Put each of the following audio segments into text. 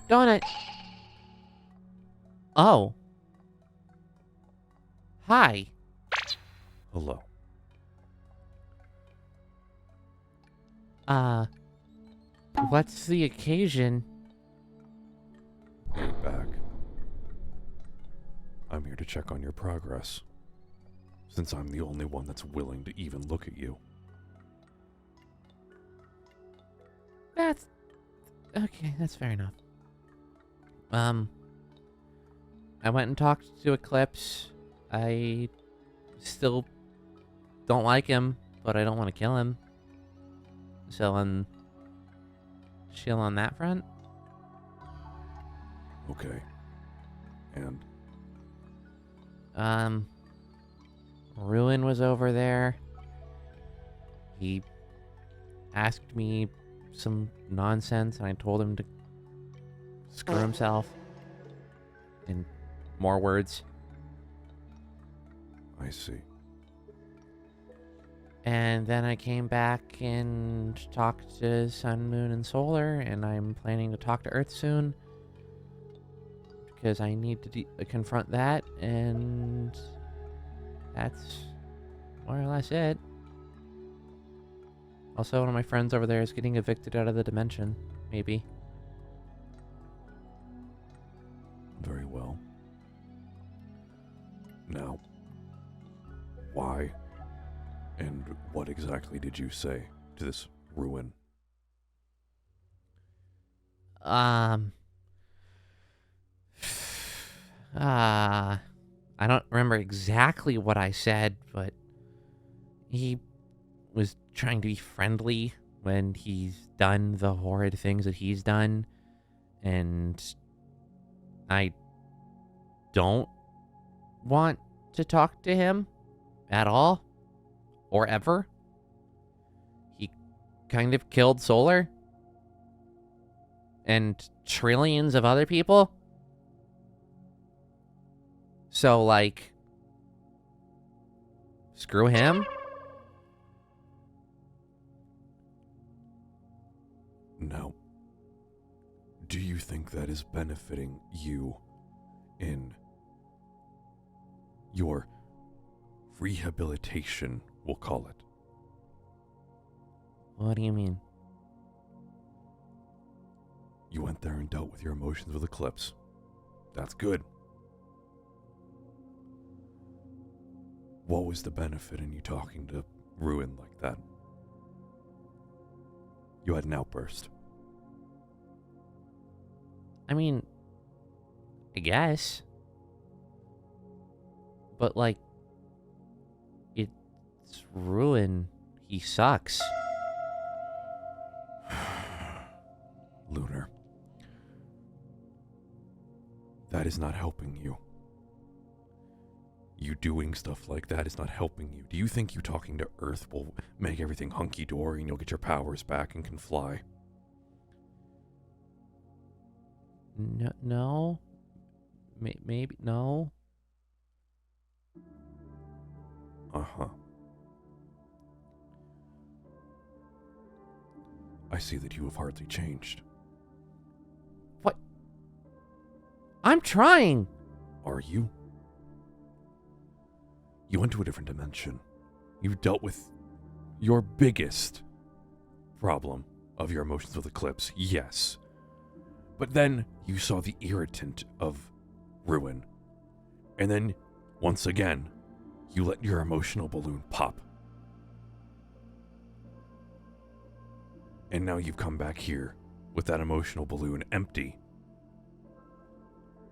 Donut. Oh. Hi. Hello. What's the occasion? You're back. I'm here to check on your progress, since I'm the only one that's willing to even look at you. That's... Okay, that's fair enough. I went and talked to Eclipse. I still don't like him, but I don't want to kill him. So I'm chill on that front. Okay. And Ruin was over there. He asked me some nonsense, and I told him to screw himself. In more words. I see. And then I came back and talked to Sun, Moon, and Solar, and I'm planning to talk to Earth soon. Because I need to confront that, and that's more or less it. Also, one of my friends over there is getting evicted out of the dimension, maybe. Very well. Now, why and what exactly did you say to this Ruin? I don't remember exactly what I said, but he was trying to be friendly when he's done the horrid things that he's done, and I don't want to talk to him at all or ever. He kind of killed Solar and trillions of other people. So, like, screw him. Now, do you think that is benefiting you in your rehabilitation, we'll call it? What do you mean? You went there and dealt with your emotions with Eclipse. That's good. What was the benefit in you talking to Ruin like that? You had an outburst. I mean, I guess. But, like, it's Ruin. He sucks. Lunar. That is not helping you. You doing stuff like that is not helping you. Do you think you talking to Earth will make everything hunky-dory and you'll get your powers back and can fly? No. Maybe. No. Uh-huh. I see that you have hardly changed. What? I'm trying. Are you? You went to a different dimension. You dealt with your biggest problem of your emotions with Eclipse, yes. But then you saw the irritant of Ruin. And then, once again, you let your emotional balloon pop. And now you've come back here with that emotional balloon empty.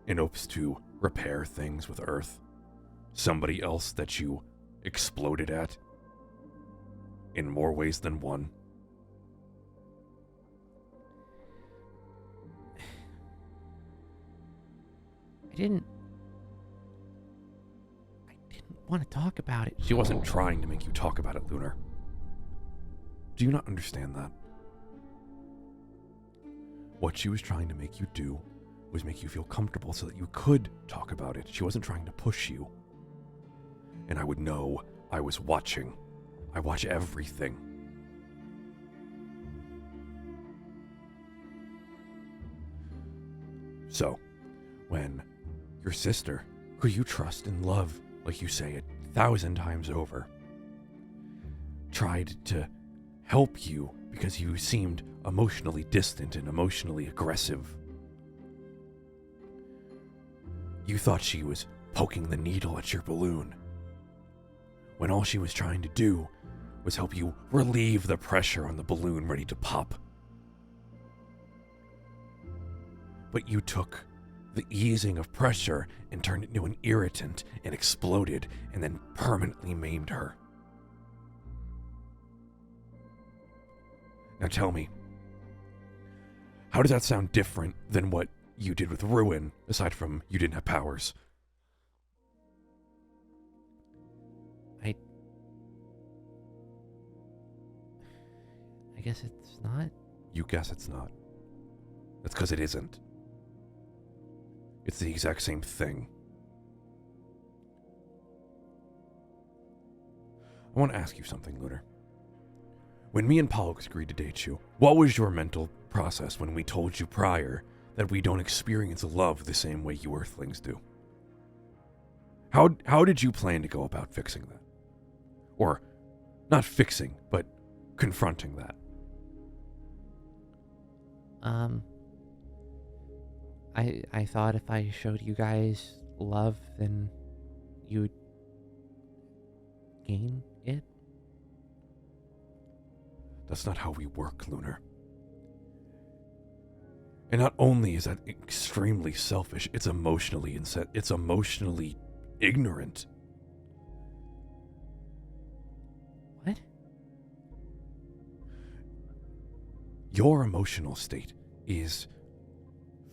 In hopes to repair things with Earth. Somebody else that you exploded at in more ways than one. I didn't want to talk about it. She wasn't trying to make you talk about it, Lunar. Do you not understand that? What she was trying to make you do was make you feel comfortable so that you could talk about it. She wasn't trying to push you. And I would know. I was watching. I watch everything. So, when your sister, who you trust and love, like you say 1,000 times over, tried to help you because you seemed emotionally distant and emotionally aggressive, you thought she was poking the needle at your balloon, when all she was trying to do was help you relieve the pressure on the balloon ready to pop. But you took the easing of pressure and turned it into an irritant and exploded and then permanently maimed her. Now tell me, how does that sound different than what you did with Ruin, aside from you didn't have powers? I guess it's not. You guess it's not. That's because it isn't. It's the exact same thing. I want to ask you something, Lunar. When me and Pollux agreed to date you, what was your mental process when we told you prior that we don't experience love the same way you Earthlings do? How did you plan to go about fixing that? Or, not fixing, but confronting that? I thought if I showed you guys love, then you'd gain it. That's not how we work, Lunar. And not only is that extremely selfish, it's emotionally ignorant. What? Your emotional state is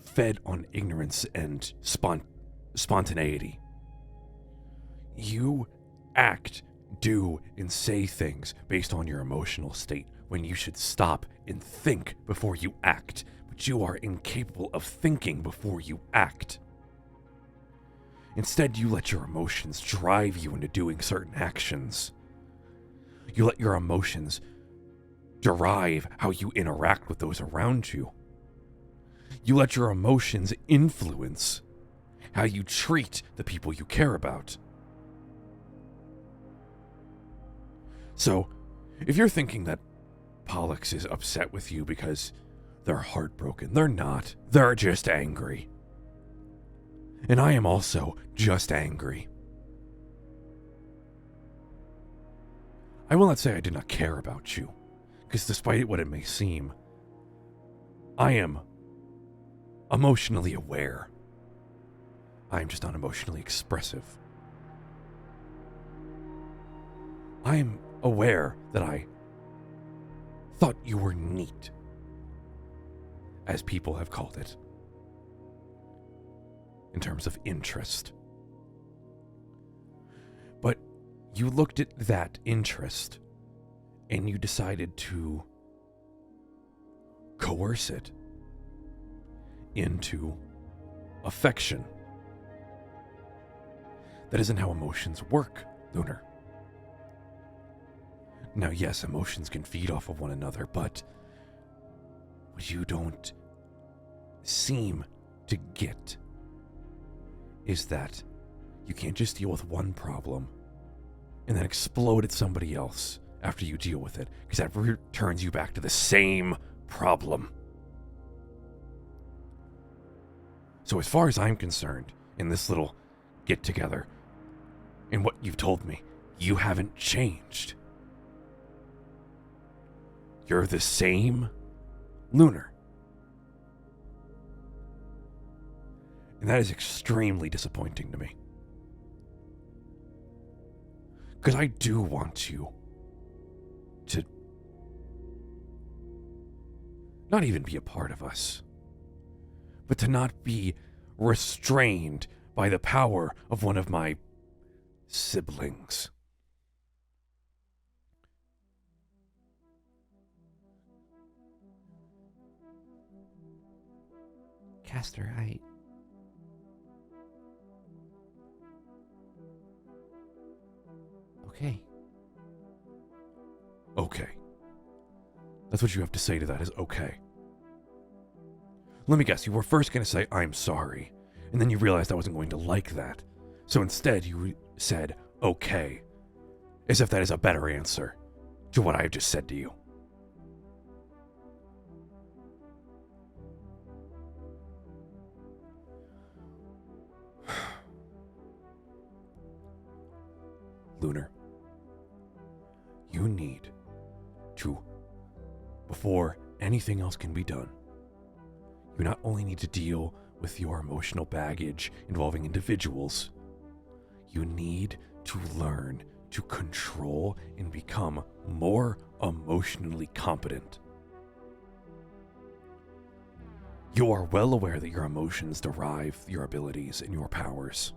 fed on ignorance and spontaneity. You act, do, and say things based on your emotional state when you should stop and think before you act, but you are incapable of thinking before you act. Instead, you let your emotions drive you into doing certain actions. You let your emotions derive how you interact with those around you. You let your emotions influence how you treat the people you care about. So, if you're thinking that Pollux is upset with you because they're heartbroken, they're not. They're just angry. And I am also just angry. I will not say I did not care about you, because despite what it may seem, I am emotionally aware. I am just not emotionally expressive. I am aware that I thought you were neat, as people have called it, in terms of interest. But you looked at that interest and you decided to coerce it into affection. That isn't how emotions work, Lunar. Now, yes, emotions can feed off of one another, but what you don't seem to get is that you can't just deal with one problem and then explode at somebody else after you deal with it, because that returns you back to the same problem. So as far as I'm concerned, in this little get-together, in what you've told me, you haven't changed. You're the same Lunar. And that is extremely disappointing to me. Because I do want you to not even be a part of us, but to not be restrained by the power of one of my siblings. Castor, Okay. Okay. That's what you have to say to that, is okay. Let me guess, you were first going to say, I'm sorry, and then you realized I wasn't going to like that. So instead, you said, okay, as if that is a better answer to what I have just said to you. Lunar, you need to, before anything else can be done, you not only need to deal with your emotional baggage involving individuals, you need to learn to control and become more emotionally competent. You are well aware that your emotions derive your abilities and your powers.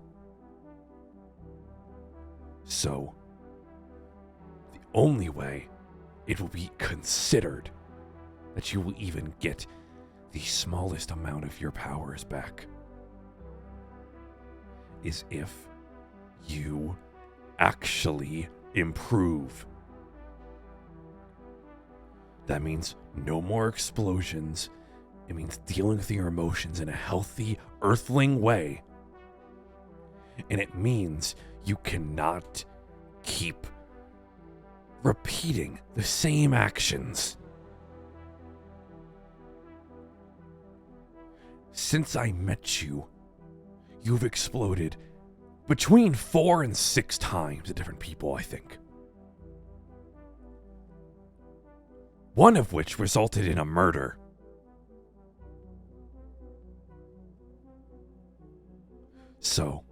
So, the only way it will be considered that you will even get the smallest amount of your powers back is if you actually improve. That means no more explosions. It means dealing with your emotions in a healthy, earthling way. And it means you cannot keep repeating the same actions. Since I met you, you've exploded between 4 and 6 times at different people, I think. One of which resulted in a murder. So,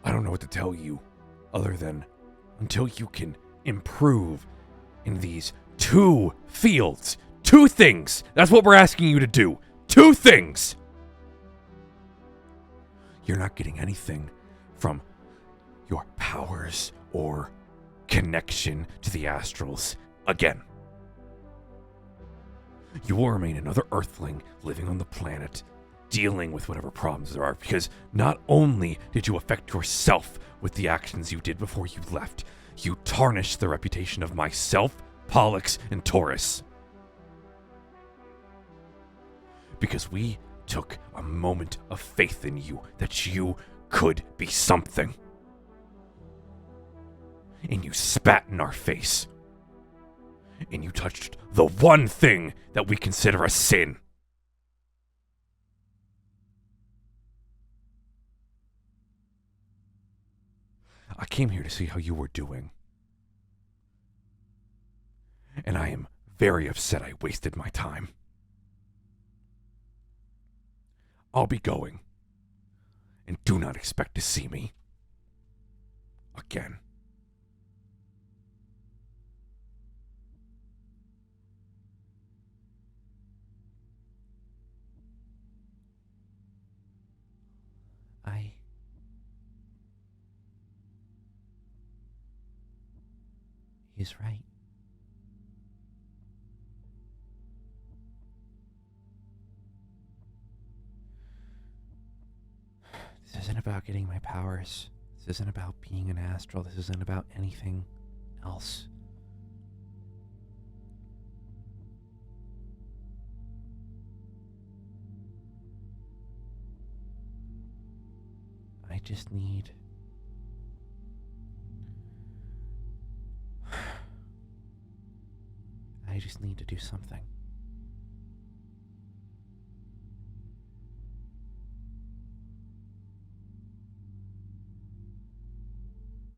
I don't know what to tell you other than until you can improve in these 2 fields, 2 things. That's what we're asking you to do. 2 things. You're not getting anything from your powers or connection to the astrals again. You will remain another Earthling living on the planet, dealing with whatever problems there are, because not only did you affect yourself with the actions you did before you left, you tarnished the reputation of myself, Pollux, and Taurus. Because we took a moment of faith in you that you could be something. And you spat in our face. And you touched the one thing that we consider a sin. I came here to see how you were doing. And I am very upset I wasted my time. I'll be going. And do not expect to see me again. He's right. This isn't about getting my powers. This isn't about being an astral. This isn't about anything else. I just need... I just need to do something.